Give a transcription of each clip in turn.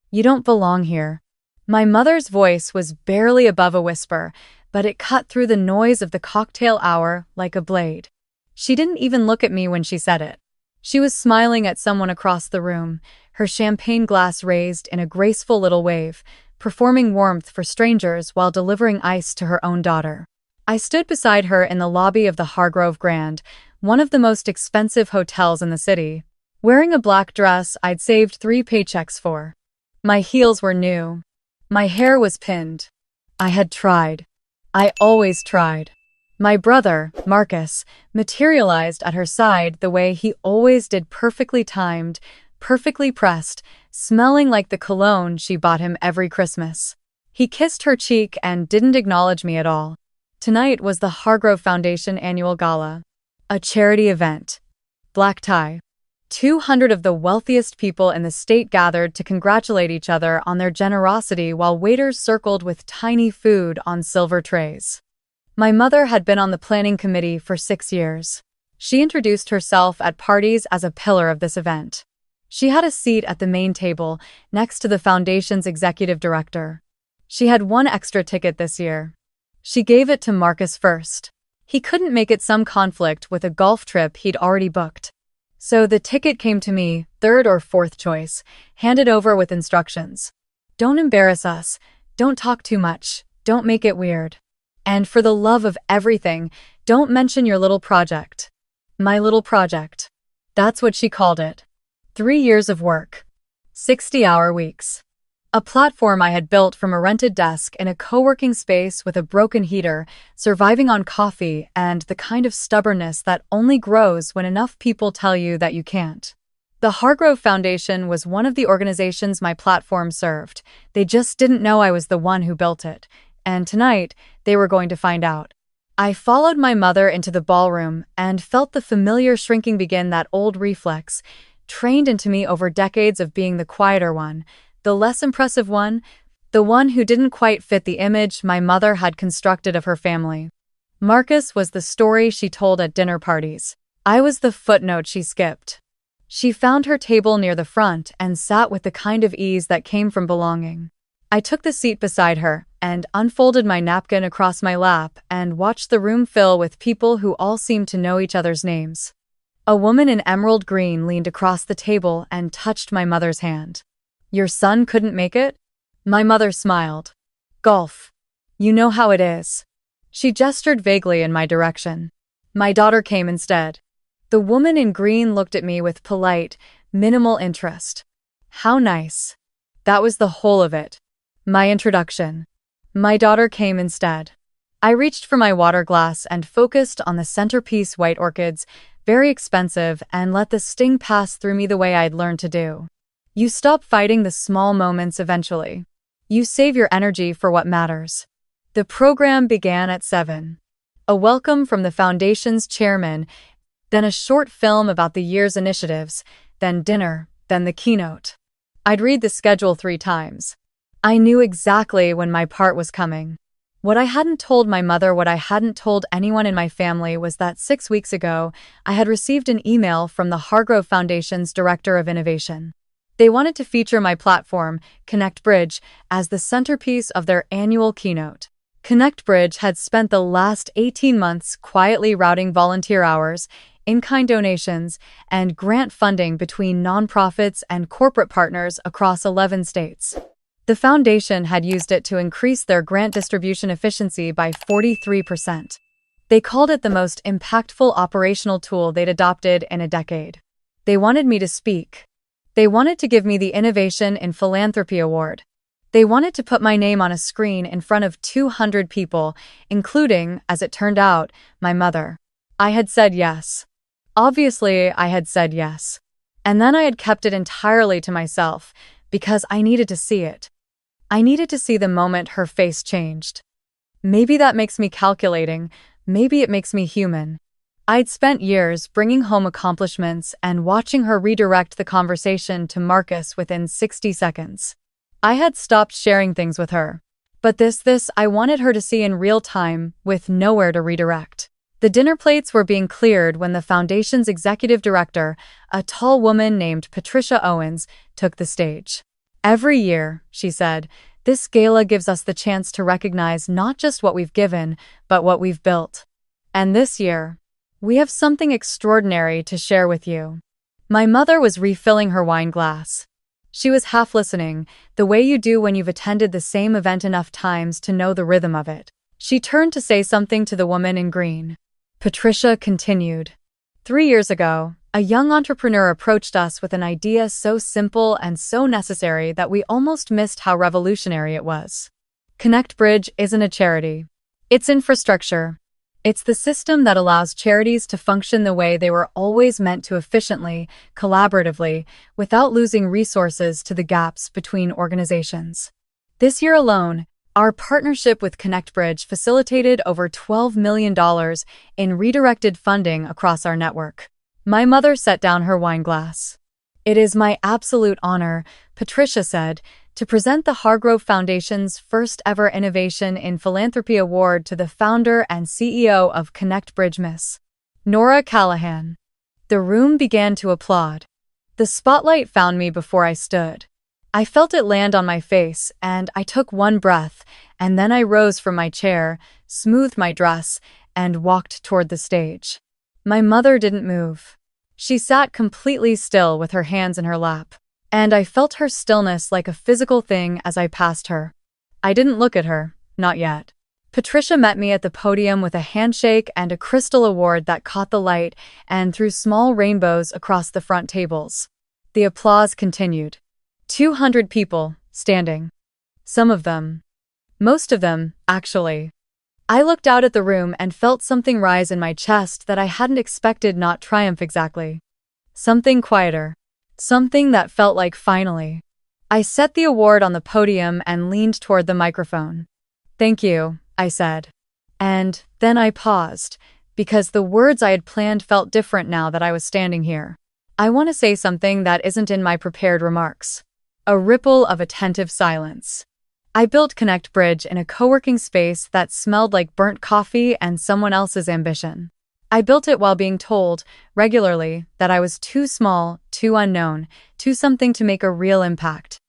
You don't belong here." My mother's voice was barely above a whisper, but it cut through the noise of the cocktail hour like a blade. She didn't even look at me when she said it. She was smiling at someone across the room, her champagne glass raised in a graceful little wave, performing warmth for strangers while delivering ice to her own daughter. I stood beside her in the lobby of the Hargrove Grand, one of the most expensive hotels in the city, wearing a black dress I'd saved 3 paychecks for. My heels were new. My hair was pinned. I had tried. I always tried. My brother, Marcus, materialized at her side the way he always did, perfectly timed, perfectly pressed, smelling like the cologne she bought him every Christmas. He kissed her cheek and didn't acknowledge me at all. Tonight was the Hargrove Foundation annual gala, a charity event. Black tie. 200 of the wealthiest people in the state gathered to congratulate each other on their generosity while waiters circled with tiny food on silver trays. My mother had been on the planning committee for 6 years. She introduced herself at parties as a pillar of this event. She had a seat at the main table, next to the foundation's executive director. She had 1 extra ticket this year. She gave it to Marcus first. He couldn't make it, some conflict with a golf trip he'd already booked. So the ticket came to me, 3rd or 4th choice, handed over with instructions. Don't embarrass us, don't talk too much, don't make it weird. And for the love of everything, don't mention your little project. My little project. That's what she called it. 3 years of work. 60-hour weeks. A platform I had built from a rented desk in a co-working space with a broken heater, surviving on coffee and the kind of stubbornness that only grows when enough people tell you that you can't. The Hargrove Foundation was one of the organizations my platform served. They just didn't know I was the one who built it, and tonight they were going to find out. I followed my mother into the ballroom and felt the familiar shrinking begin, that old reflex, trained into me over decades of being the quieter one, the less impressive one, the one who didn't quite fit the image my mother had constructed of her family. Marcus was the story she told at dinner parties. I was the footnote she skipped. She found her table near the front and sat with the kind of ease that came from belonging. I took the seat beside her and unfolded my napkin across my lap and watched the room fill with people who all seemed to know each other's names. A woman in emerald green leaned across the table and touched my mother's hand. "Your son couldn't make it?" My mother smiled. "Golf. You know how it is." She gestured vaguely in my direction. "My daughter came instead." The woman in green looked at me with polite, minimal interest. How nice. That was the whole of it. My introduction. My daughter came instead. I reached for my water glass and focused on the centerpiece white orchids, very expensive, and let the sting pass through me the way I'd learned to do. You stop fighting the small moments eventually. You save your energy for what matters. The program began at 7. A welcome from the foundation's chairman, then a short film about the year's initiatives, then dinner, then the keynote. I'd read the schedule 3 times. I knew exactly when my part was coming. What I hadn't told my mother, what I hadn't told anyone in my family, was that 6 weeks ago, I had received an email from the Hargrove Foundation's Director of Innovation. They wanted to feature my platform, Connect Bridge, as the centerpiece of their annual keynote. Connect Bridge had spent the last 18 months quietly routing volunteer hours, in-kind donations, and grant funding between nonprofits and corporate partners across 11 states. The foundation had used it to increase their grant distribution efficiency by 43%. They called it the most impactful operational tool they'd adopted in a decade. They wanted me to speak. They wanted to give me the Innovation in Philanthropy Award. They wanted to put my name on a screen in front of 200 people, including, as it turned out, my mother. I had said yes. Obviously, I had said yes. And then I had kept it entirely to myself, because I needed to see it. I needed to see the moment her face changed. Maybe that makes me calculating, maybe it makes me human. I'd spent years bringing home accomplishments and watching her redirect the conversation to Marcus within 60 seconds. I had stopped sharing things with her. But this I wanted her to see in real time, with nowhere to redirect. The dinner plates were being cleared when the foundation's executive director, a tall woman named Patricia Owens, took the stage. Every year, she said, this gala gives us the chance to recognize not just what we've given, but what we've built. And this year, we have something extraordinary to share with you. My mother was refilling her wine glass. She was half listening, the way you do when you've attended the same event enough times to know the rhythm of it. She turned to say something to the woman in green. Patricia continued. 3 years ago, a young entrepreneur approached us with an idea so simple and so necessary that we almost missed how revolutionary it was. Connect Bridge isn't a charity. It's infrastructure. It's the system that allows charities to function the way they were always meant to, efficiently, collaboratively, without losing resources to the gaps between organizations. This year alone, our partnership with Connect Bridge facilitated over $12 million in redirected funding across our network. My mother set down her wine glass. It is my absolute honor, Patricia said, to present the Hargrove Foundation's first ever Innovation in Philanthropy Award to the founder and CEO of Connect Bridge, Miss Nora Callahan. The room began to applaud. The spotlight found me before I stood. I felt it land on my face, and I took one breath, and then I rose from my chair, smoothed my dress, and walked toward the stage. My mother didn't move. She sat completely still with her hands in her lap, and I felt her stillness like a physical thing as I passed her. I didn't look at her, not yet. Patricia met me at the podium with a handshake and a crystal award that caught the light and threw small rainbows across the front tables. The applause continued. 200 people, standing. Some of them. Most of them, actually. I looked out at the room and felt something rise in my chest that I hadn't expected, not triumph exactly. Something quieter. Something that felt like finally. I set the award on the podium and leaned toward the microphone. Thank you, I said. And then I paused, because the words I had planned felt different now that I was standing here. I want to say something that isn't in my prepared remarks. A ripple of attentive silence. I built Connect Bridge in a co-working space that smelled like burnt coffee and someone else's ambition. I built it while being told, regularly, that I was too small, too unknown, too something to make a real impact.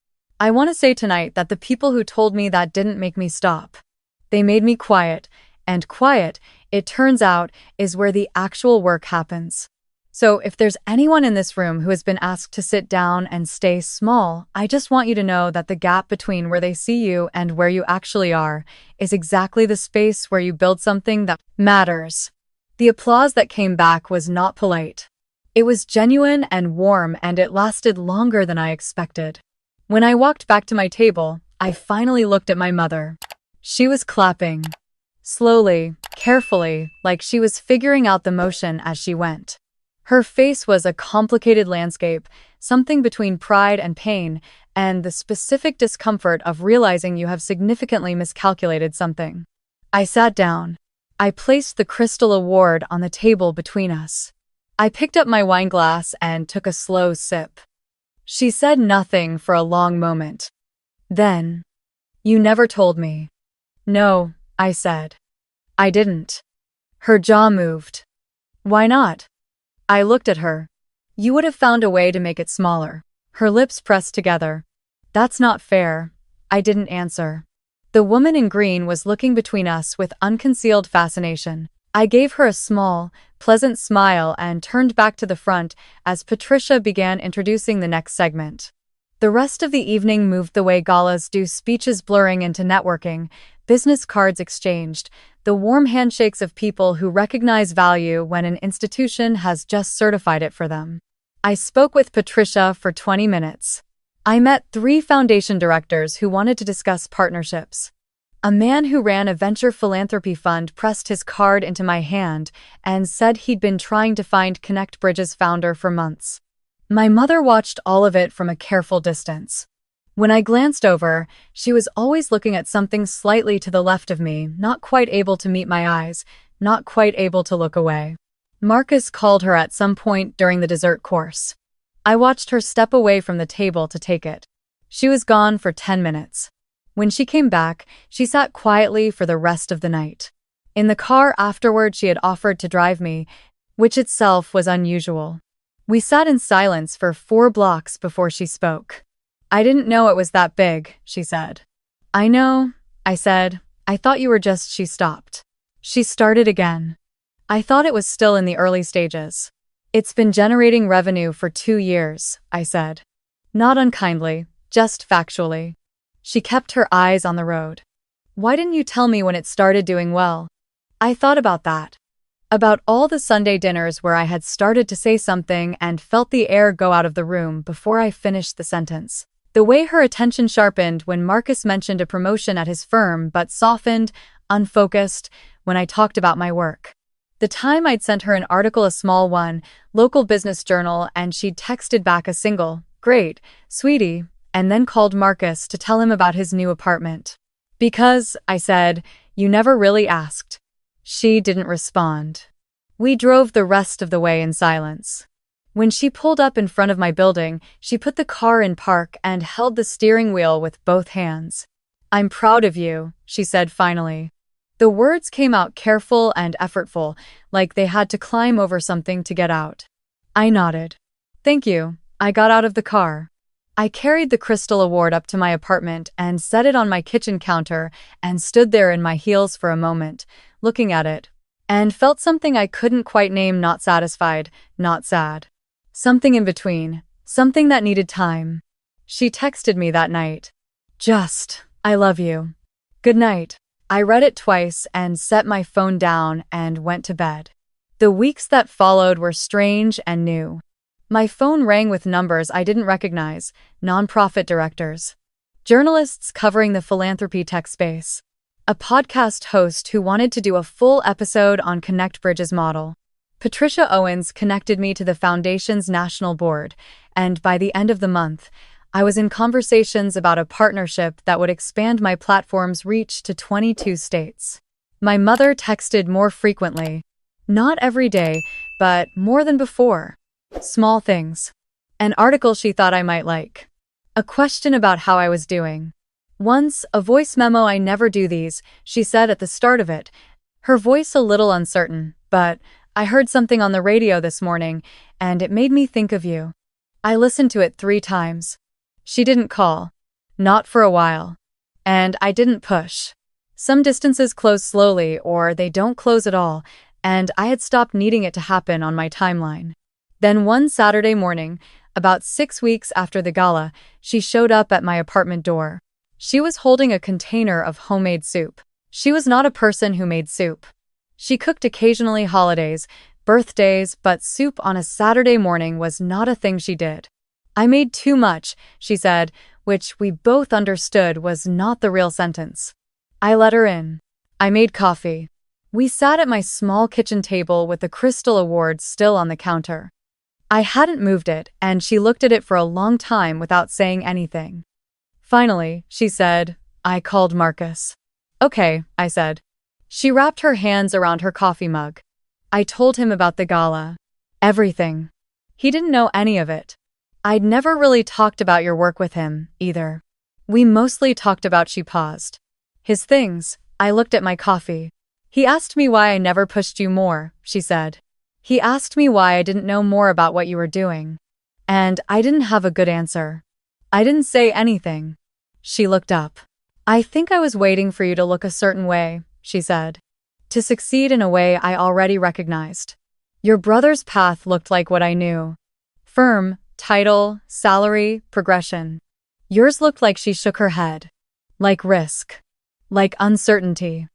I want to say tonight that the people who told me that didn't make me stop. They made me quiet, and quiet, it turns out, is where the actual work happens. So if there's anyone in this room who has been asked to sit down and stay small, I just want you to know that the gap between where they see you and where you actually are is exactly the space where you build something that matters. The applause that came back was not polite. It was genuine and warm, and it lasted longer than I expected. When I walked back to my table, I finally looked at my mother. She was clapping. Slowly, carefully, like she was figuring out the motion as she went. Her face was a complicated landscape, something between pride and pain, and the specific discomfort of realizing you have significantly miscalculated something. I sat down. I placed the crystal award on the table between us. I picked up my wine glass and took a slow sip. She said nothing for a long moment. Then, "You never told me." "No," I said. "I didn't." Her jaw moved. "Why not?" I looked at her. "You would have found a way to make it smaller." Her lips pressed together. "That's not fair." I didn't answer. The woman in green was looking between us with unconcealed fascination. I gave her a small, pleasant smile and turned back to the front as Patricia began introducing the next segment. The rest of the evening moved the way galas do, speeches blurring into networking, business cards exchanged, the warm handshakes of people who recognize value when an institution has just certified it for them. I spoke with Patricia for 20 minutes. I met 3 foundation directors who wanted to discuss partnerships. A man who ran a venture philanthropy fund pressed his card into my hand and said he'd been trying to find Connect Bridge's founder for months. My mother watched all of it from a careful distance. When I glanced over, she was always looking at something slightly to the left of me, not quite able to meet my eyes, not quite able to look away. Marcus called her at some point during the dessert course. I watched her step away from the table to take it. She was gone for 10 minutes. When she came back, she sat quietly for the rest of the night. In the car afterward, she had offered to drive me, which itself was unusual. We sat in silence for 4 blocks before she spoke. I didn't know it was that big, she said. I know, I said. I thought you were just. She stopped. She started again. I thought it was still in the early stages. It's been generating revenue for 2 years, I said. Not unkindly, just factually. She kept her eyes on the road. Why didn't you tell me when it started doing well? I thought about that. About all the Sunday dinners where I had started to say something and felt the air go out of the room before I finished the sentence. The way her attention sharpened when Marcus mentioned a promotion at his firm but softened, unfocused, when I talked about my work. The time I'd sent her an article, a small one, local business journal, and she'd texted back a single, "Great, sweetie," and then called Marcus to tell him about his new apartment. Because, I said, you never really asked. She didn't respond. We drove the rest of the way in silence. When she pulled up in front of my building, she put the car in park and held the steering wheel with both hands. I'm proud of you, she said finally. The words came out careful and effortful, like they had to climb over something to get out. I nodded. Thank you. I got out of the car. I carried the Crystal Award up to my apartment and set it on my kitchen counter and stood there in my heels for a moment, looking at it, and felt something I couldn't quite name. Not satisfied, not sad. Something in between, something that needed time. She texted me that night. Just, I love you. Good night. I read it twice and set my phone down and went to bed. The weeks that followed were strange and new. My phone rang with numbers I didn't recognize, nonprofit directors, journalists covering the philanthropy tech space, a podcast host who wanted to do a full episode on ConnectBridge's model. Patricia Owens connected me to the foundation's national board, and by the end of the month, I was in conversations about a partnership that would expand my platform's reach to 22 states. My mother texted more frequently. Not every day, but more than before. Small things. An article she thought I might like. A question about how I was doing. Once, a voice memo. I never do these, she said at the start of it, her voice a little uncertain, but I heard something on the radio this morning, and it made me think of you. I listened to it 3 times. She didn't call. Not for a while. And I didn't push. Some distances close slowly, or they don't close at all, and I had stopped needing it to happen on my timeline. Then one Saturday morning, about 6 weeks after the gala, she showed up at my apartment door. She was holding a container of homemade soup. She was not a person who made soup. She cooked occasionally holidays, birthdays, but soup on a Saturday morning was not a thing she did. I made too much, she said, which we both understood was not the real sentence. I let her in. I made coffee. We sat at my small kitchen table with the Crystal Award still on the counter. I hadn't moved it, and she looked at it for a long time without saying anything. Finally, she said, I called Marcus. Okay, I said. She wrapped her hands around her coffee mug. I told him about the gala. Everything. He didn't know any of it. I'd never really talked about your work with him, either. We mostly talked about. She paused. His things. I looked at my coffee. He asked me why I never pushed you more, she said. He asked me why I didn't know more about what you were doing. And I didn't have a good answer. I didn't say anything. She looked up. I think I was waiting for you to look a certain way, she said. To succeed in a way I already recognized. Your brother's path looked like what I knew. Firm, title, salary, progression. Yours looked like. She shook her head. Like risk. Like uncertainty.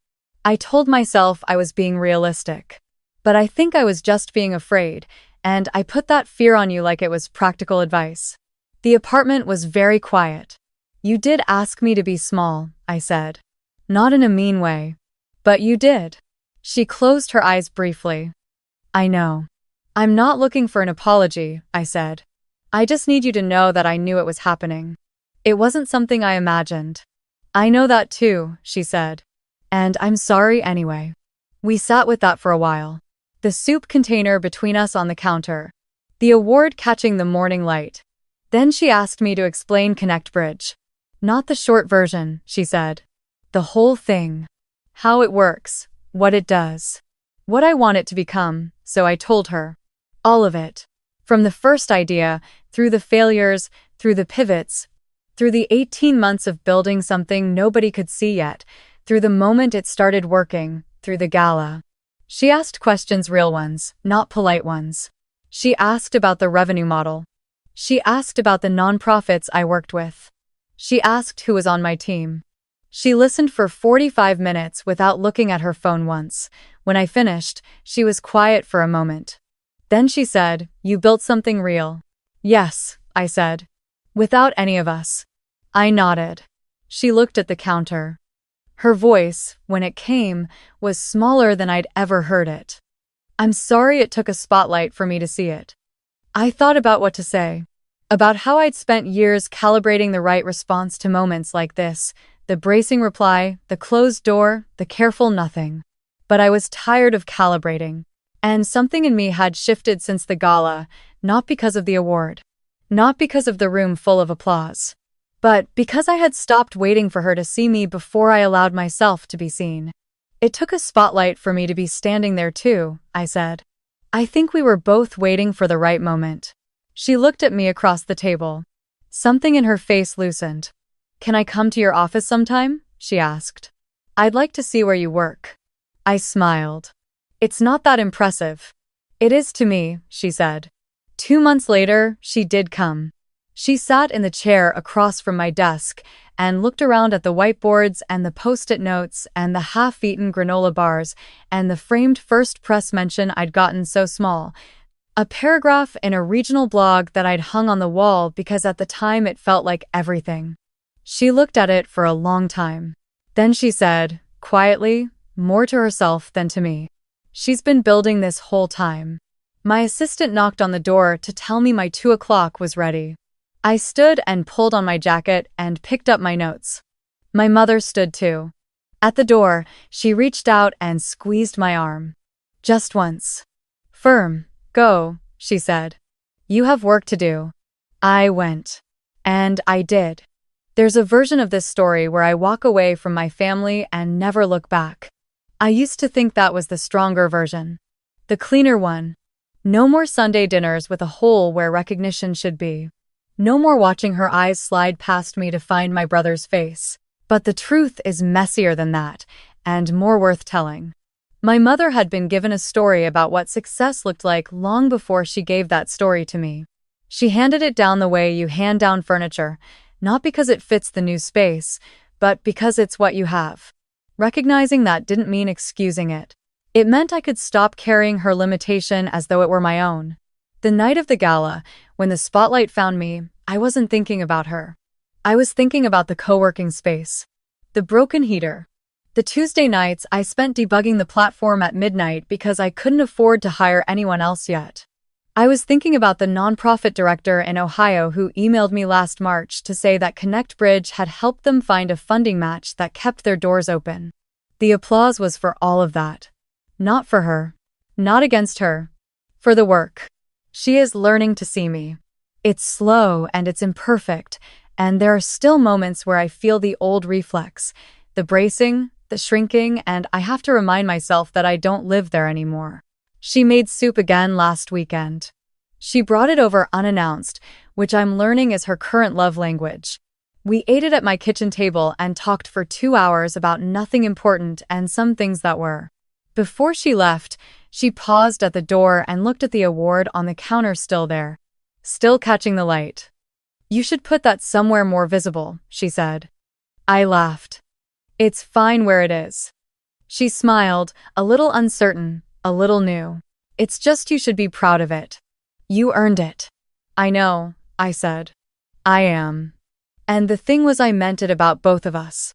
I told myself I was being realistic. But I think I was just being afraid, and I put that fear on you like it was practical advice. The apartment was very quiet. You did ask me to be small, I said. Not in a mean way. But you did. She closed her eyes briefly. I know. I'm not looking for an apology, I said. I just need you to know that I knew it was happening. It wasn't something I imagined. I know that too, she said. And I'm sorry anyway. We sat with that for a while. The soup container between us on the counter. The award catching the morning light. Then she asked me to explain ConnectBridge. Not the short version, she said. The whole thing. How it works. What it does. What I want it to become, so I told her. All of it. From the first idea, through the failures, through the pivots, Through the 18 months of building something nobody could see yet, through the moment it started working, through the gala. She asked questions, real ones, not polite ones. She asked about the revenue model. She asked about the nonprofits I worked with. She asked who was on my team. She listened for 45 minutes without looking at her phone once. When I finished, she was quiet for a moment. Then she said, "You built something real." "Yes," I said. "Without any of us." I nodded. She looked at the counter. Her voice, when it came, was smaller than I'd ever heard it. "I'm sorry it took a spotlight for me to see it." I thought about what to say. About how I'd spent years calibrating the right response to moments like this, the bracing reply, the closed door, the careful nothing. But I was tired of calibrating. And something in me had shifted since the gala, not because of the award. Not because of the room full of applause. But because I had stopped waiting for her to see me before I allowed myself to be seen. "It took a spotlight for me to be standing there too," I said. "I think we were both waiting for the right moment." She looked at me across the table. Something in her face loosened. "Can I come to your office sometime?" she asked. "I'd like to see where you work." I smiled. "It's not that impressive." "It is to me," she said. 2 months later, she did come. She sat in the chair across from my desk and looked around at the whiteboards and the post-it notes and the half-eaten granola bars and the framed first press mention I'd gotten so small. A paragraph in a regional blog that I'd hung on the wall because at the time it felt like everything. She looked at it for a long time. Then she said, quietly, more to herself than to me, "She's been building this whole time." My assistant knocked on the door to tell me my 2 o'clock was ready. I stood and pulled on my jacket and picked up my notes. My mother stood too. At the door, she reached out and squeezed my arm. "Just once. Firm, go," she said. "You have work to do." I went. And I did. There's a version of this story where I walk away from my family and never look back. I used to think that was the stronger version. The cleaner one. No more Sunday dinners with a hole where recognition should be. No more watching her eyes slide past me to find my brother's face. But the truth is messier than that, and more worth telling. My mother had been given a story about what success looked like long before she gave that story to me. She handed it down the way you hand down furniture, not because it fits the new space, but because it's what you have. Recognizing that didn't mean excusing it. It meant I could stop carrying her limitation as though it were my own. The night of the gala, when the spotlight found me, I wasn't thinking about her. I was thinking about the co-working space. The broken heater. The Tuesday nights I spent debugging the platform at midnight because I couldn't afford to hire anyone else yet. I was thinking about the nonprofit director in Ohio who emailed me last March to say that Connect Bridge had helped them find a funding match that kept their doors open. The applause was for all of that. Not for her. Not against her. For the work. She is learning to see me. It's slow and it's imperfect, and there are still moments where I feel the old reflex, the bracing, the shrinking, and I have to remind myself that I don't live there anymore. She made soup again last weekend. She brought it over unannounced, which I'm learning is her current love language. We ate it at my kitchen table and talked for 2 hours about nothing important and some things that were. Before she left, she paused at the door and looked at the award on the counter still there. Still catching the light. "You should put that somewhere more visible," she said. I laughed. "It's fine where it is." She smiled, a little uncertain, a little new. "It's just you should be proud of it. You earned it." "I know," I said. "I am." And the thing was I meant it about both of us.